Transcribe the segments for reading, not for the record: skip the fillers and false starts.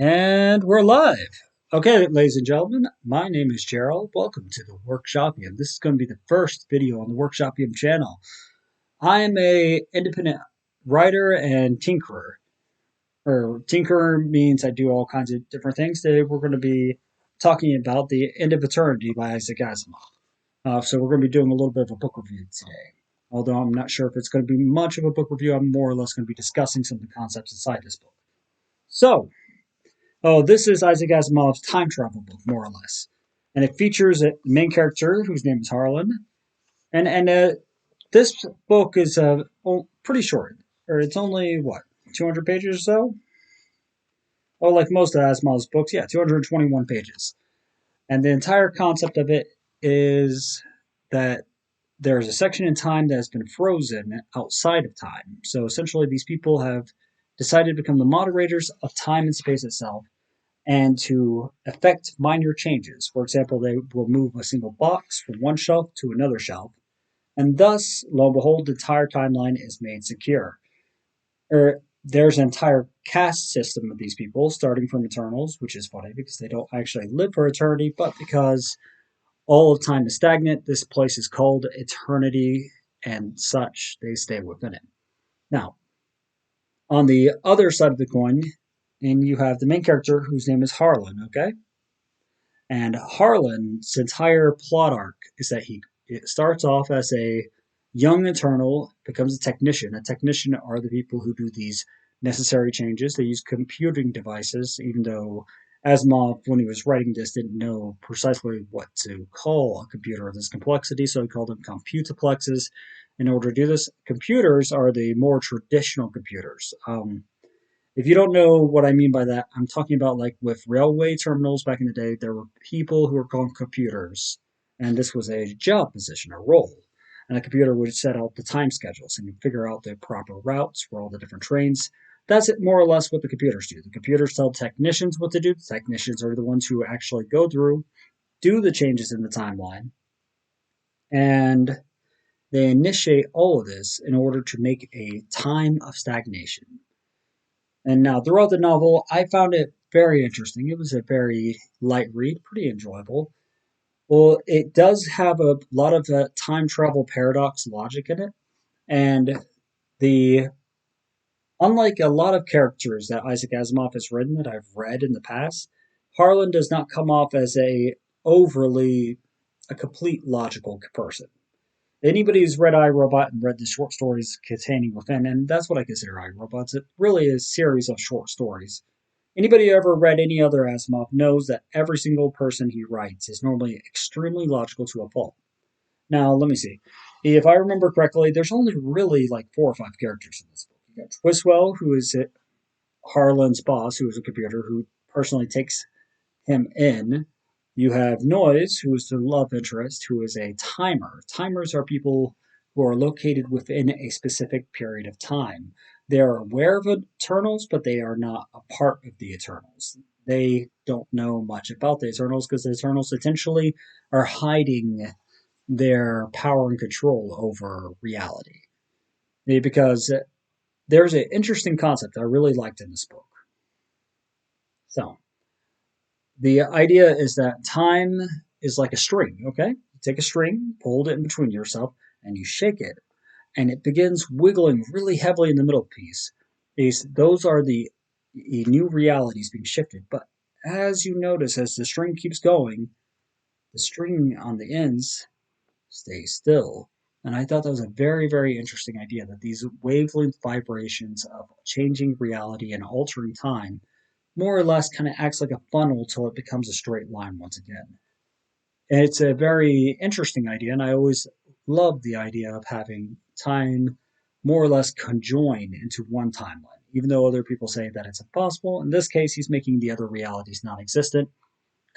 And we're live. Okay, ladies and gentlemen, my name is Gerald. Welcome to the Workshopium. This is going to be the first video on the Workshopium channel. I am a independent writer and tinkerer. Or tinkerer means I do all kinds of different things. Today we're going to be talking about The End of Eternity by Issac Asimov. So we're going to be doing a little bit of a book review today. Although I'm not sure if it's going to be much of a book review, I'm more or less going to be discussing some of the concepts inside this book. So, this is Isaac Asimov's time travel book, more or less, and it features a main character whose name is Harlan. And this book is pretty short, or it's only what 200 pages or so. Oh, like most of Asimov's books, yeah, 221 pages. And the entire concept of it is that there's a section in time that has been frozen outside of time. So essentially, these people have decided to become the moderators of time and space itself and to affect minor changes. For example, they will move a single box from one shelf to another shelf, and thus, lo and behold, the entire timeline is made secure. There's an entire caste system of these people, starting from Eternals, which is funny because they don't actually live for eternity, but because all of time is stagnant, this place is called Eternity, and such, they stay within it. Now, on the other side of the coin, and you have the main character whose name is Harlan, okay? And Harlan's entire plot arc is that it starts off as a young Eternal, becomes a technician. A technician are the people who do these necessary changes. They use computing devices, even though Asimov, when he was writing this, didn't know precisely what to call a computer of this complexity, so he called them computiplexes. In order to do this, computers are the more traditional computers. If you don't know what I mean by that, I'm talking about like with railway terminals back in the day, there were people who were called computers, and this was a job position, a role. And a computer would set out the time schedules and figure out the proper routes for all the different trains. That's it, more or less what the computers do. The computers tell technicians what to do. The technicians are the ones who actually go through, do the changes in the timeline, and they initiate all of this in order to make a time of stagnation. And now, throughout the novel, I found it very interesting. It was a very light read, pretty enjoyable. Well, it does have a lot of time travel paradox logic in it, and the unlike a lot of characters that Isaac Asimov has written that I've read in the past, Harlan does not come off as a complete logical person. Anybody who's read iRobot and read the short stories containing within, and that's what I consider iRobots, it really is a series of short stories. Anybody who ever read any other Asimov knows that every single person he writes is normally extremely logical to a fault. Now, let me see. If I remember correctly, there's only really like 4 or 5 characters in this book. You got Twiswell, who is Harlan's boss, who is a computer, who personally takes him in. You have Noise, who is the love interest, who is a timer. Timers are people who are located within a specific period of time. They are aware of Eternals, but they are not a part of the Eternals. They don't know much about the Eternals because the Eternals essentially are hiding their power and control over reality. Because there's an interesting concept I really liked in this book. So, the idea is that time is like a string, okay? You take a string, hold it in between yourself, and you shake it, and it begins wiggling really heavily in the middle piece. Those are the new realities being shifted. But as you notice, as the string keeps going, the string on the ends stays still. And I thought that was a very, very interesting idea that these wavelength vibrations of changing reality and altering time more or less kind of acts like a funnel till it becomes a straight line once again. And it's a very interesting idea, and I always love the idea of having time more or less conjoin into one timeline, even though other people say that it's impossible. In this case, he's making the other realities non existent,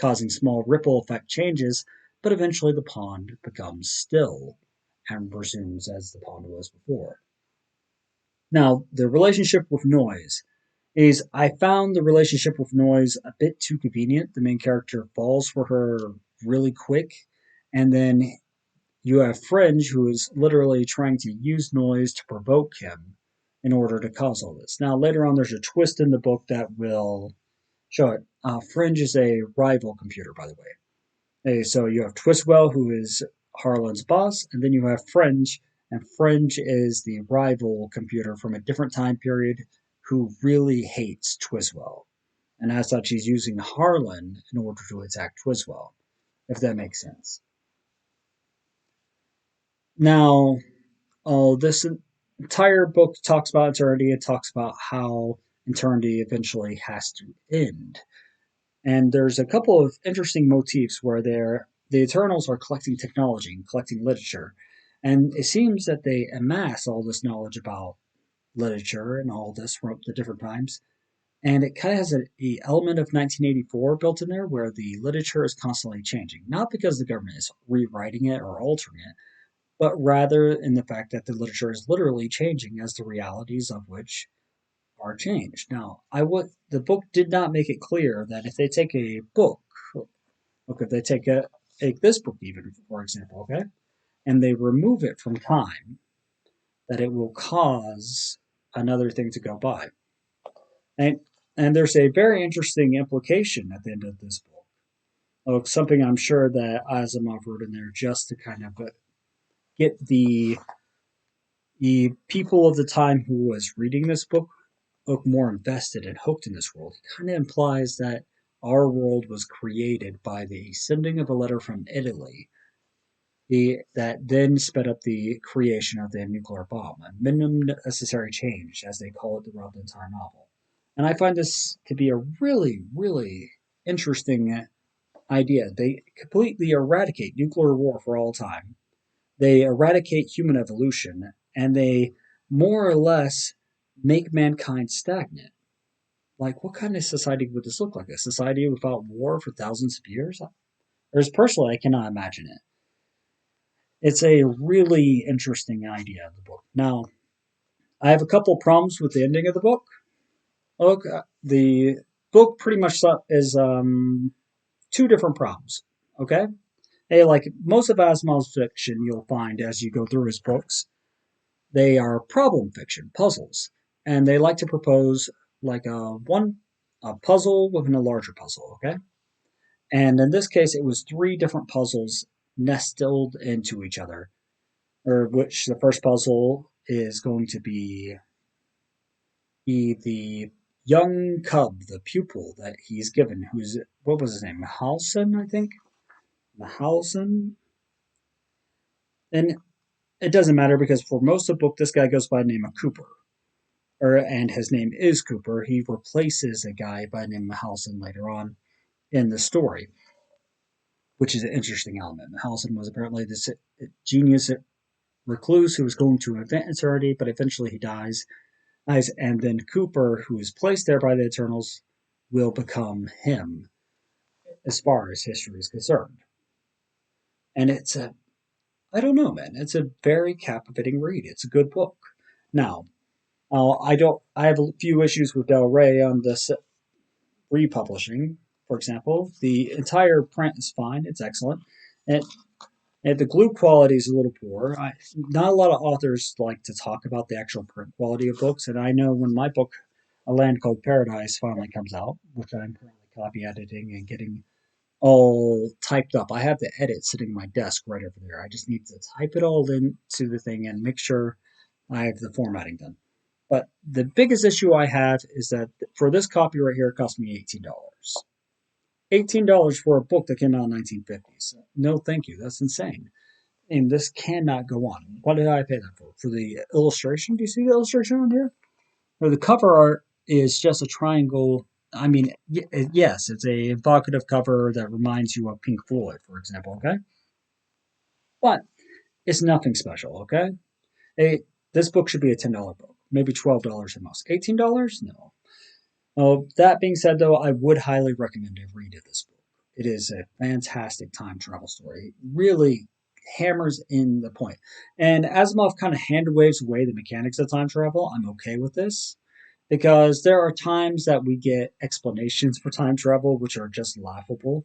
causing small ripple effect changes, but eventually the pond becomes still and resumes as the pond was before. Now, the relationship with noise is I found the relationship with Noise a bit too convenient. The main character falls for her really quick, and then you have Fringe, who is literally trying to use Noise to provoke him in order to cause all this. Now, later on, there's a twist in the book that will show it. Fringe is a rival computer, by the way. So you have Twiswell, who is Harlan's boss, and then you have Fringe, and Fringe is the rival computer from a different time period who really hates Twiswell. And as such, he's using Harlan in order to attack Twiswell, if that makes sense. Now, this entire book talks about eternity. It talks about how eternity eventually has to end. And there's a couple of interesting motifs where the Eternals are collecting technology and collecting literature. And it seems that they amass all this knowledge about literature and all this from the different times. And it kind of has a element of 1984 built in there where the literature is constantly changing. Not because the government is rewriting it or altering it, but rather in the fact that the literature is literally changing as the realities of which are changed. Now, the book did not make it clear that if they take a book, okay, if they take this book even for example, okay, and they remove it from time, that it will cause another thing to go by. And and there's a very interesting implication at the end of this book. Oh, something I'm sure that Asimov wrote in there just to kind of get the people of the time who was reading this book more invested and hooked in this world. It kind of implies that our world was created by the sending of a letter from Italy that then sped up the creation of the nuclear bomb, a minimum necessary change, as they call it throughout the entire novel. And I find this to be a really, really interesting idea. They completely eradicate nuclear war for all time. They eradicate human evolution, and they more or less make mankind stagnant. Like, what kind of society would this look like? A society without war for thousands of years? Whereas personally, I cannot imagine it. It's a really interesting idea of the book. Now, I have a couple problems with the ending of the book. Okay, the book pretty much is two different problems. Okay, hey, like most of Asimov's fiction, you'll find as you go through his books, they are problem fiction, puzzles, and they like to propose like a puzzle within a larger puzzle. Okay, and in this case, it was three different puzzles nestled into each other, or which the first puzzle is going to be the young cub, the pupil that he's given, who's what was his name? Mahalson, I think. Mahalson. And it doesn't matter because for most of the book, this guy goes by the name of Cooper. And his name is Cooper. He replaces a guy by the name of Mahalson later on in the story, which is an interesting element. Mahalson was apparently this genius recluse who was going to invent eternity, but eventually he dies. And then Cooper, who is placed there by the Eternals, will become him as far as history is concerned. And I don't know, man. It's a very captivating read. It's a good book. Now, I have a few issues with Del Rey on this republishing. For example, the entire print is fine. It's excellent. And, and the glue quality is a little poor. Not a lot of authors like to talk about the actual print quality of books. And I know when my book, A Land Called Paradise, finally comes out, which I'm currently copy editing and getting all typed up. I have the edit sitting on my desk right over there. I just need to type it all into the thing and make sure I have the formatting done. But the biggest issue I have is that for this copy right here, it cost me $18. $18 for a book that came out in the 1950s. No, thank you. That's insane. And this cannot go on. What did I pay that for? For the illustration? Do you see the illustration on here? Or the cover art is just a triangle. I mean, yes, it's a evocative cover that reminds you of Pink Floyd, for example, okay? But it's nothing special, okay? This book should be a $10 book, maybe $12 at most. $18? No. That being said, though, I would highly recommend a read of this book. It is a fantastic time travel story. It really hammers in the point. And Asimov kind of hand waves away the mechanics of time travel. I'm okay with this because there are times that we get explanations for time travel which are just laughable.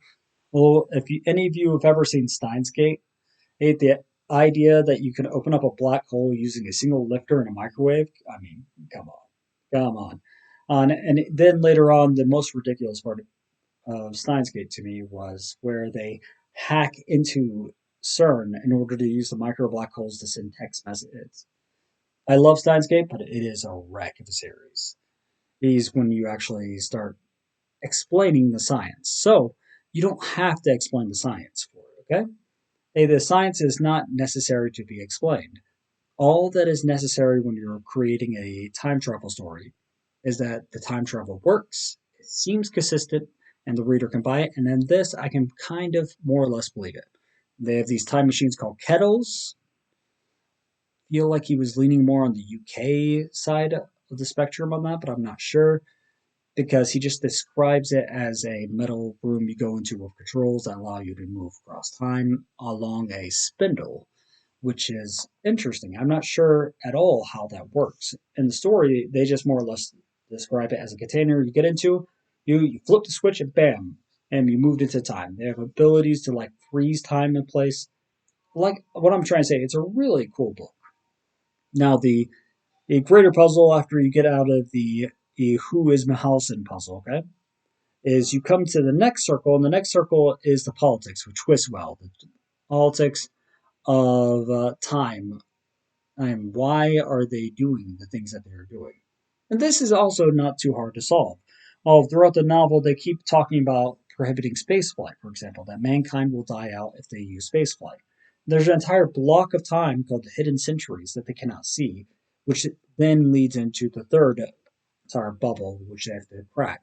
Well, if any of you have ever seen Steins Gate, the idea that you can open up a black hole using a single lifter and a microwave, I mean, come on. Come on. And then later on, the most ridiculous part of Steins Gate to me was where they hack into CERN in order to use the micro black holes to send text messages. I love Steins Gate, but it is a wreck of a series. Is when you actually start explaining the science. So you don't have to explain the science for it, okay? Hey, the science is not necessary to be explained. All that is necessary when you're creating a time travel story is that the time travel works, it seems consistent, and the reader can buy it. And then this, I can kind of more or less believe it. They have these time machines called kettles. Feel like he was leaning more on the UK side of the spectrum on that, but I'm not sure because he just describes it as a metal room you go into with controls that allow you to move across time along a spindle, which is interesting. I'm not sure at all how that works. In the story, they just more or less describe it as a container you get into, you flip the switch and bam, and you moved into time. They have abilities to like freeze time in place. Like what I'm trying to say, it's a really cool book. Now the greater puzzle after you get out of the Who is Mahalson puzzle, okay, is you come to the next circle, and the next circle is the politics, which twists well. The politics of time and why are they doing the things that they're doing. And this is also not too hard to solve. Throughout the novel, they keep talking about prohibiting spaceflight, for example, that mankind will die out if they use spaceflight. There's an entire block of time called the hidden centuries that they cannot see, which then leads into the third entire bubble, which they have to crack.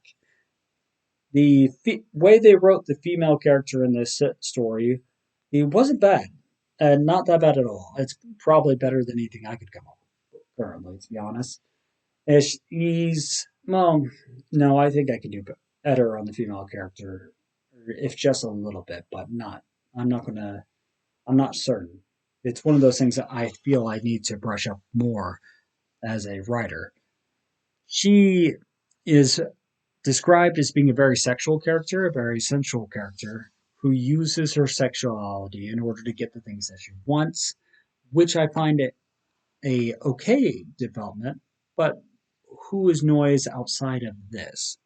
The way they wrote the female character in this story, it wasn't bad, and not that bad at all. It's probably better than anything I could come up with currently, to be honest. He's well, no, I think I could do better on the female character, if just a little bit, but not. I'm not gonna. I'm not certain. It's one of those things that I feel I need to brush up more as a writer. She is described as being a very sexual character, a very sensual character who uses her sexuality in order to get the things that she wants, which I find it a okay development, but who is noise outside of this?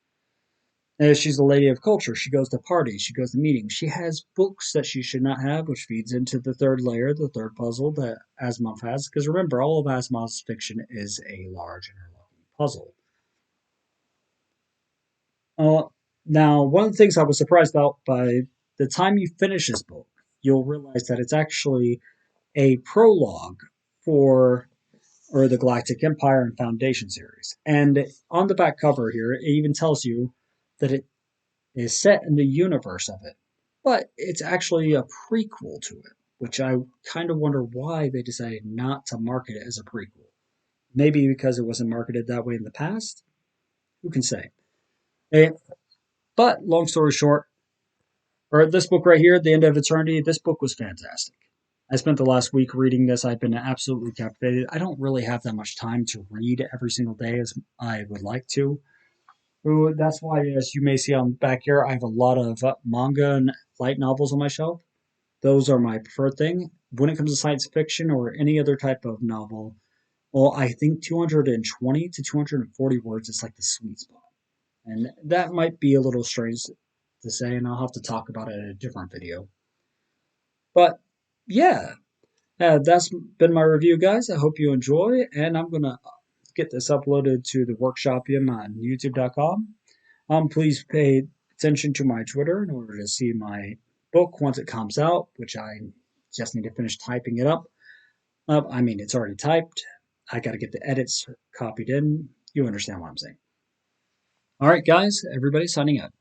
She's a lady of culture. She goes to parties. She goes to meetings. She has books that she should not have, which feeds into the third layer, the third puzzle that Asimov has. Because remember, all of Asimov's fiction is a large interlocking puzzle. Uh, Now, one of the things I was surprised about by the time you finish this book, you'll realize that it's actually a prologue for or the Galactic Empire and Foundation series. And on the back cover here, it even tells you that it is set in the universe of it, but it's actually a prequel to it, which I kind of wonder why they decided not to market it as a prequel. Maybe because it wasn't marketed that way in the past? Who can say? Eh, But long story short, or this book right here, The End of Eternity, this book was fantastic. I spent the last week reading this. I've been absolutely captivated. I don't really have that much time to read every single day as I would like to. Ooh, that's why, as you may see on back here, I have a lot of manga and light novels on my shelf. Those are my preferred thing. When it comes to science fiction or any other type of novel, well, I think 220 to 240 words is like the sweet spot. And that might be a little strange to say, and I'll have to talk about it in a different video. But yeah, that's been my review, guys. I hope you enjoy, and I'm gonna get this uploaded to the Workshopium on YouTube.com. Please pay attention to my Twitter in order to see my book once it comes out, which I just need to finish typing it up. I mean, it's already typed. I got to get the edits copied in. You understand what I'm saying. All right, guys, everybody signing out.